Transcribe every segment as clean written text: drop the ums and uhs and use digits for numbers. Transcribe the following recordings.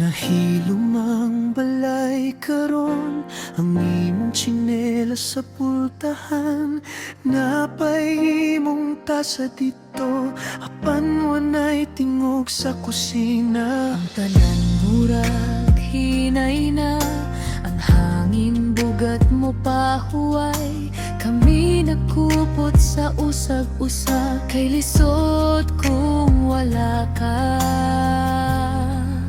Nahilom ang balay karon, ang imong tsinelas sa pultahan. Napay imong tasa dito, apan wanay tingog sa kusina. Ang tanan murag hinay na, ang hangin bugat mo pahuway. Kami nagkupot sa usag-usag, kay lisod kung wala ka.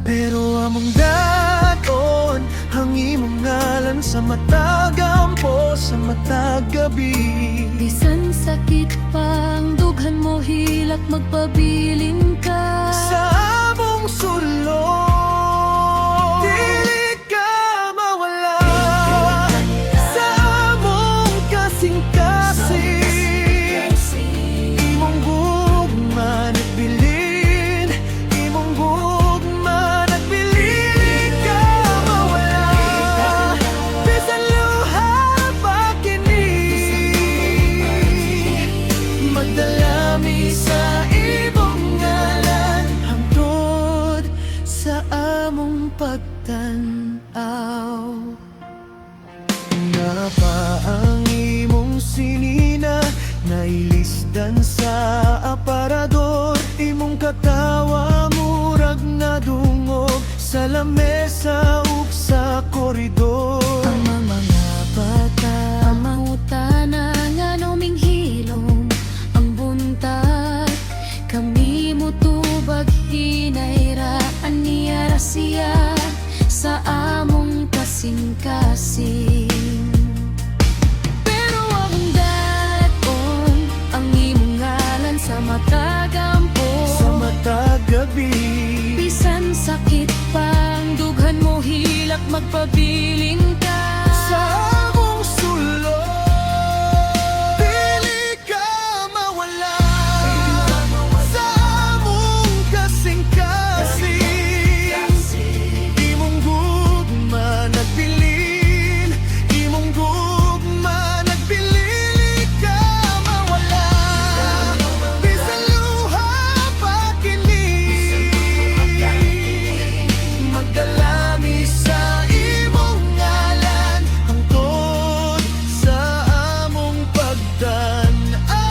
Pero among daton ang imong ngalan sa matag ampo, sa matag gabi. Bisan sakit pang dughan mo hilak, magpabilin ka Sa among sulod, dili ka mawala. Sa among kasing-kasing, imong gugma nagbilin, imong gugma nagbilin. Ka mawala, bisan luha pa kini. Magdalami sa imong ngalan, hangtod sa among pagtan-aw. Nga pa ang imong sinina, nailisdan sa aparador. Imong katawa murag nadungog sa lamesa ug sa koridor. ang mga bata. Mangutana nga naming hilom ang buntag. Kami mutubag hinay ra, aniya ra siya sa among kasing-kasing. Pero ang daton ang imong ngalan sa matagampo, Sa matag gabi, bisan sakit pang dughan mo hilak, magpabilin ka sa among sulod, dili ka mawala. Sa among kasing-kasing, imong gugma nagbilin, imong gugma nagbilin. Ka mawala, bisan luha pa kini. Magdalami sa imong ngalan, hangtod sa among pagtan-aw.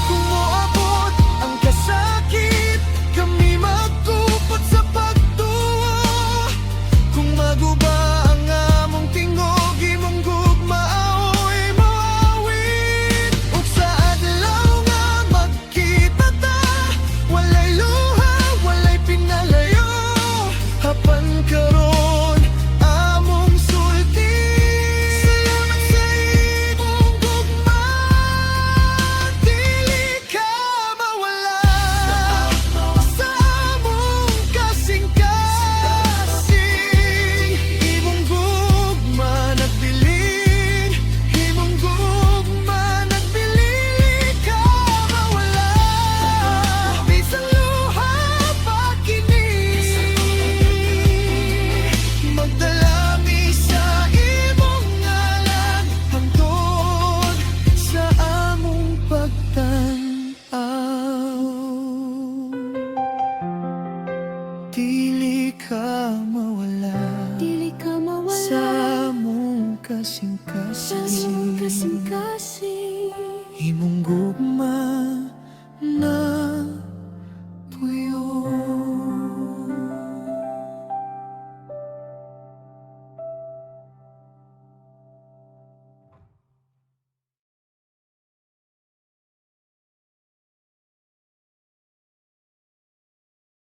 Kung moabot ang kasakit, kami magkupot sa pagtuo. Kung maguba ang among tingog, imong gugma aoy mawawit. Ug sa adlaw nga magkita ta, walay luha, walay pinalayo. Hapan karon among sulti. Salamat sa imong gugma, dili ka mawala. Sa among kasing-kasing, imong gugma nagbilin, imong gugma nagbilin. Ka mawala, bisan luha pa kini. Magdalami sa imong ngalan, hangtod sa among pagtan-aw. Dili ka mawala dili ka sa mawala among sa among kasing-kasing. kasing-kasing. Imong gugma